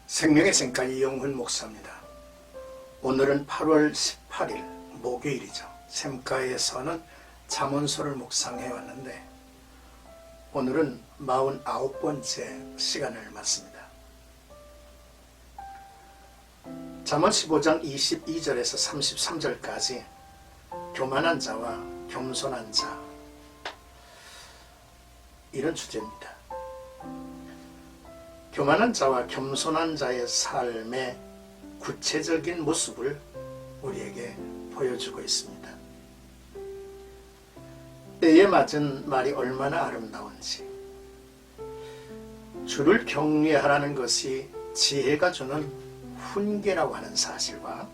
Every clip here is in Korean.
생명의 샘가 이영훈 목사입니다. 오늘은 8월 18일 목요일이죠. 샘가에서는 잠언서를 묵상해 왔는데 오늘은 49번째 시간을 맞습니다. 잠언 15장 22절에서 33절까지 교만한 자와 겸손한 자, 이런 주제입니다. 교만한 자와 겸손한 자의 삶의 구체적인 모습을 우리에게 보여주고 있습니다. 때에 맞은 말이 얼마나 아름다운지, 주를 경외하라는 것이 지혜가 주는 훈계라고 하는 사실과,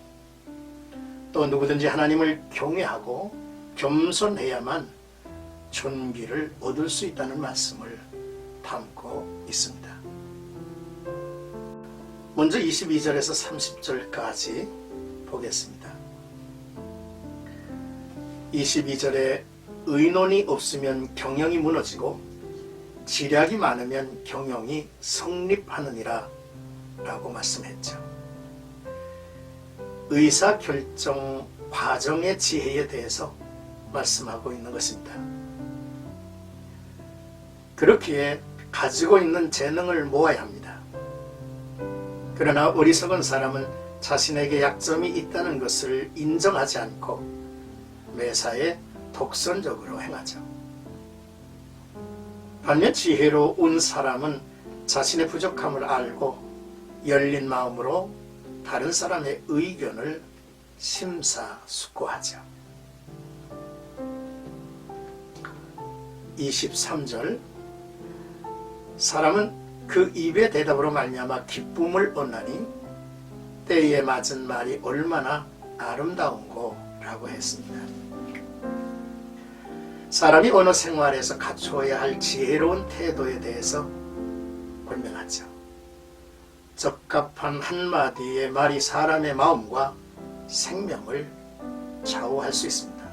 또 누구든지 하나님을 경외하고 겸손해야만 존귀를 얻을 수 있다는 말씀을 담고 있습니다. 먼저 22절에서 30절까지 보겠습니다. 22절에 의논이 없으면 경영이 무너지고 지략이 많으면 경영이 성립하느니라 라고 말씀했죠. 의사결정 과정의 지혜에 대해서 말씀하고 있는 것입니다. 그렇기에 가지고 있는 재능을 모아야 합니다. 그러나 어리석은 사람은 자신에게 약점이 있다는 것을 인정하지 않고 매사에 독선적으로 행하죠. 반면 지혜로운 사람은 자신의 부족함을 알고 열린 마음으로 다른 사람의 의견을 심사숙고하죠. 23절, 사람은 그 입의 대답으로 말미암아 기쁨을 얻나니 때에 맞은 말이 얼마나 아름다운고 라고 했습니다. 사람이 언어 생활에서 갖추어야 할 지혜로운 태도에 대해서 권면하죠. 적합한 한마디의 말이 사람의 마음과 생명을 좌우할 수 있습니다.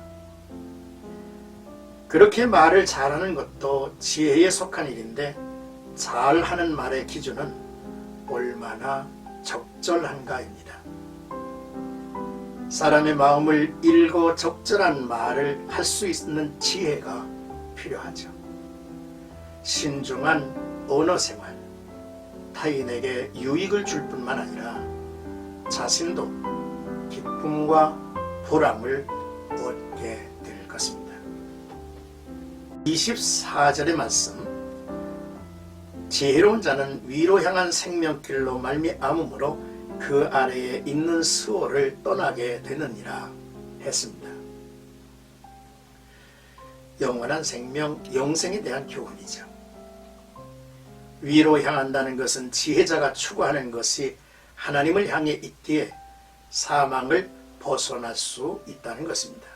그렇게 말을 잘하는 것도 지혜에 속한 일인데, 잘하는 말의 기준은 얼마나 적절한가입니다. 사람의 마음을 읽어 적절한 말을 할 수 있는 지혜가 필요하죠. 신중한 언어생활, 타인에게 유익을 줄 뿐만 아니라 자신도 기쁨과 보람을 얻게 될 것입니다. 24절의 말씀, 지혜로운 자는 위로 향한 생명길로 말미암음으로 그 아래에 있는 수호를 떠나게 되느니라 했습니다. 영원한 생명, 영생에 대한 교훈이죠. 위로 향한다는 것은 지혜자가 추구하는 것이 하나님을 향해 있기에 사망을 벗어날 수 있다는 것입니다.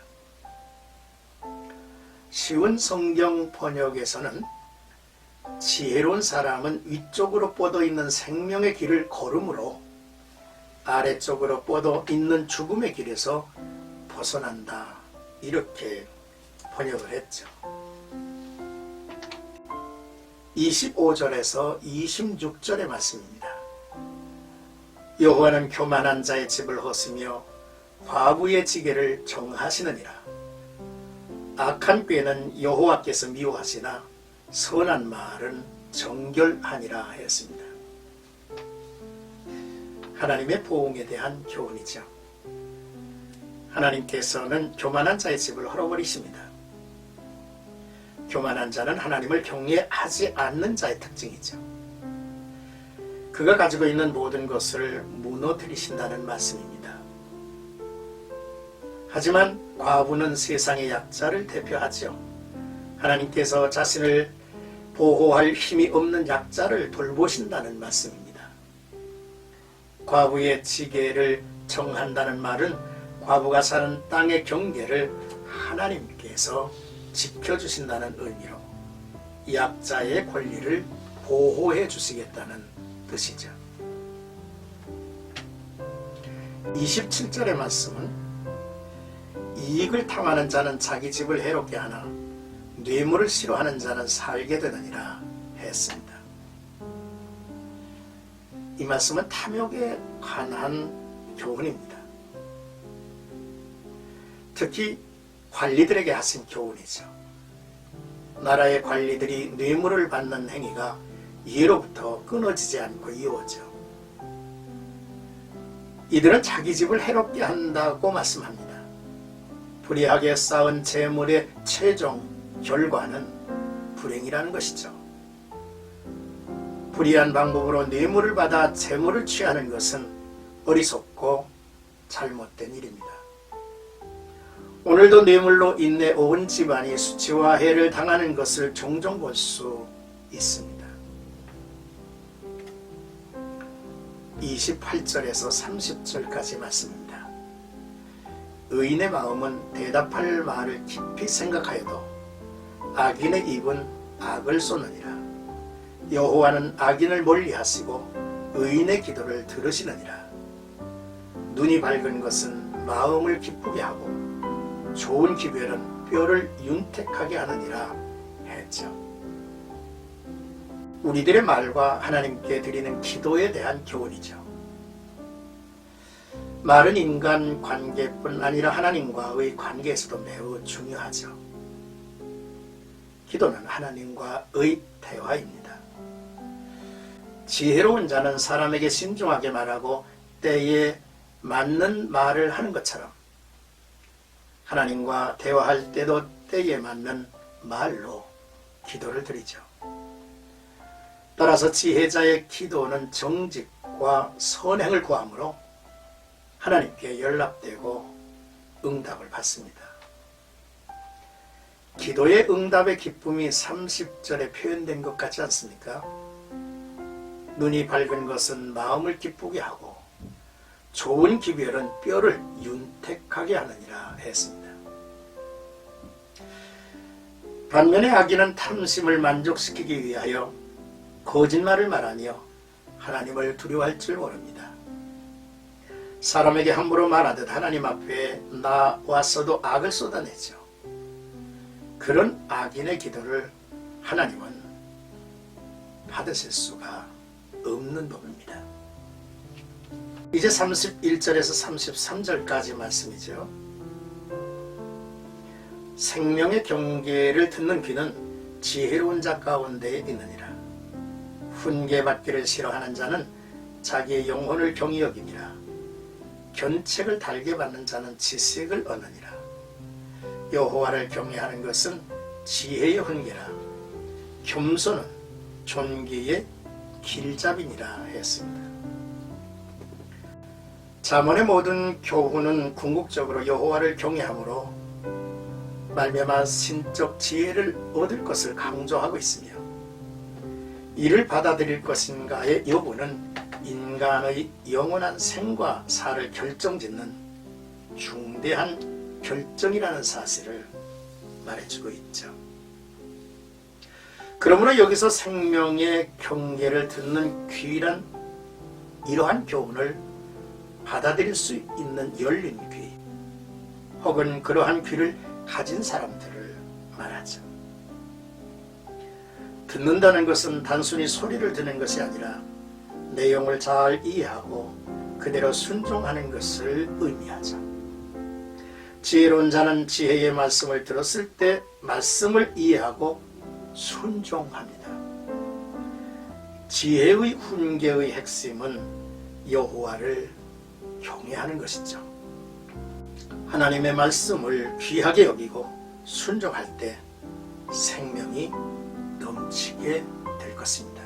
쉬운 성경 번역에서는 지혜로운 사람은 위쪽으로 뻗어 있는 생명의 길을 걸음으로 아래쪽으로 뻗어 있는 죽음의 길에서 벗어난다, 이렇게 번역을 했죠. 25절에서 26절의 말씀입니다. 여호와는 교만한 자의 집을 헛으며 과부의 지게를 정하시느니라. 악한 꾀는 여호와께서 미워하시나 선한 말은 정결하니라 했습니다. 하나님의 보응에 대한 교훈이죠. 하나님께서는 교만한 자의 집을 헐어버리십니다. 교만한 자는 하나님을 경외하지 않는 자의 특징이죠. 그가 가지고 있는 모든 것을 무너뜨리신다는 말씀입니다. 하지만 과부는 세상의 약자를 대표하죠. 하나님께서 자신을 보호할 힘이 없는 약자를 돌보신다는 말씀입니다. 과부의 지게를 정한다는 말은 과부가 사는 땅의 경계를 하나님께서 지켜주신다는 의미로 약자의 권리를 보호해 주시겠다는 뜻이죠. 27절의 말씀은 이익을 탐하는 자는 자기 집을 해롭게 하나 뇌물을 싫어하는 자는 살게 되느니라 했습니다. 이 말씀은 탐욕에 관한 교훈입니다. 특히 관리들에게 하신 교훈이죠. 나라의 관리들이 뇌물을 받는 행위가 예로부터 끊어지지 않고 이어오죠. 이들은 자기 집을 해롭게 한다고 말씀합니다. 불의하게 쌓은 재물의 최종 결과는 불행이라는 것이죠. 불의한 방법으로 뇌물을 받아 재물을 취하는 것은 어리석고 잘못된 일입니다. 오늘도 뇌물로 인해 온 집안이 수치와 해를 당하는 것을 종종 볼 수 있습니다. 28절에서 30절까지 말씀입니다. 의인의 마음은 대답할 말을 깊이 생각하여도 악인의 입은 악을 쏘느니라. 여호와는 악인을 멀리하시고 의인의 기도를 들으시느니라. 눈이 밝은 것은 마음을 기쁘게 하고 좋은 기별은 뼈를 윤택하게 하느니라 했죠. 우리들의 말과 하나님께 드리는 기도에 대한 교훈이죠. 말은 인간 관계뿐 아니라 하나님과의 관계에서도 매우 중요하죠. 기도는 하나님과의 대화입니다. 지혜로운 자는 사람에게 신중하게 말하고 때에 맞는 말을 하는 것처럼 하나님과 대화할 때도 때에 맞는 말로 기도를 드리죠. 따라서 지혜자의 기도는 정직과 선행을 구하므로 하나님께 연락되고 응답을 받습니다. 기도의 응답의 기쁨이 30절에 표현된 것 같지 않습니까? 눈이 밝은 것은 마음을 기쁘게 하고 좋은 기별은 뼈를 윤택하게 하느니라 했습니다. 반면에 악인은 탐심을 만족시키기 위하여 거짓말을 말하며 하나님을 두려워할 줄 모릅니다. 사람에게 함부로 말하듯 하나님 앞에 나왔어도 악을 쏟아내죠. 그런 악인의 기도를 하나님은 받으실 수가 없는 법입니다. 이제 31절에서 33절까지 말씀이죠. 생명의 경계를 듣는 귀는 지혜로운 자 가운데에 있느니라. 훈계받기를 싫어하는 자는 자기의 영혼을 경히 여김이라. 견책을 달게 받는 자는 지식을 얻느니라. 여호와를 경외하는 것은 지혜의 훈계라. 겸손은 존귀의 길잡이니라 했습니다. 잠언의 모든 교훈은 궁극적으로 여호와를 경외함으로 말미암아 신적 지혜를 얻을 것을 강조하고 있으며 이를 받아들일 것인가의 여부는 인간의 영원한 생과 사를 결정짓는 중대한 결정이라는 사실을 말해주고 있죠. 그러므로 여기서 생명의 경계를 듣는 귀란 이러한 교훈을 받아들일 수 있는 열린 귀 혹은 그러한 귀를 가진 사람들을 말하죠. 듣는다는 것은 단순히 소리를 듣는 것이 아니라 내용을 잘 이해하고 그대로 순종하는 것을 의미하죠. 지혜로운 자는 지혜의 말씀을 들었을 때 말씀을 이해하고 순종합니다. 지혜의 훈계의 핵심은 여호와를 경외하는 것이죠. 하나님의 말씀을 귀하게 여기고 순종할 때 생명이 넘치게 될 것입니다.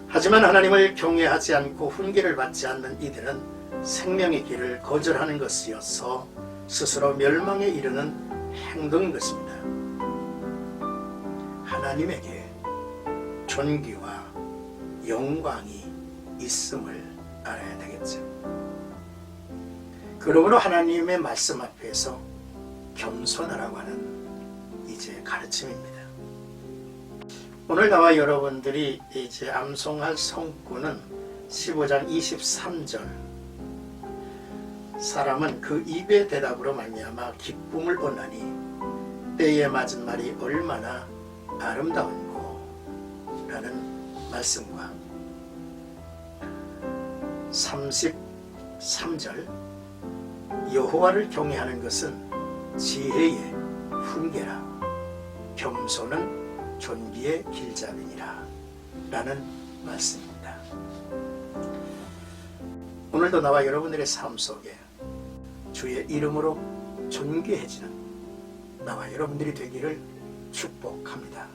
하지만 하나님을 경외하지 않고 훈계를 받지 않는 이들은 생명의 길을 거절하는 것이어서 스스로 멸망에 이르는 행동인 것입니다. 하나님에게 존귀와 영광이 있음을 알아야 되겠죠. 그러므로 하나님의 말씀 앞에서 겸손하라고 하는 이제 가르침입니다. 오늘 나와 여러분들이 이제 암송할 성구는 15장 23절 사람은 그 입의 대답으로 말미암아 기쁨을 얻나니 때에 맞은 말이 얼마나 아름다운고 라는 말씀과 33절 여호와를 경외하는 것은 지혜의 훈계라 겸손은 존귀의 길잡이니라 라는 말씀입니다. 오늘도 나와 여러분들의 삶 속에 주의 이름으로 존귀해지는 나와 여러분들이 되기를 축복합니다.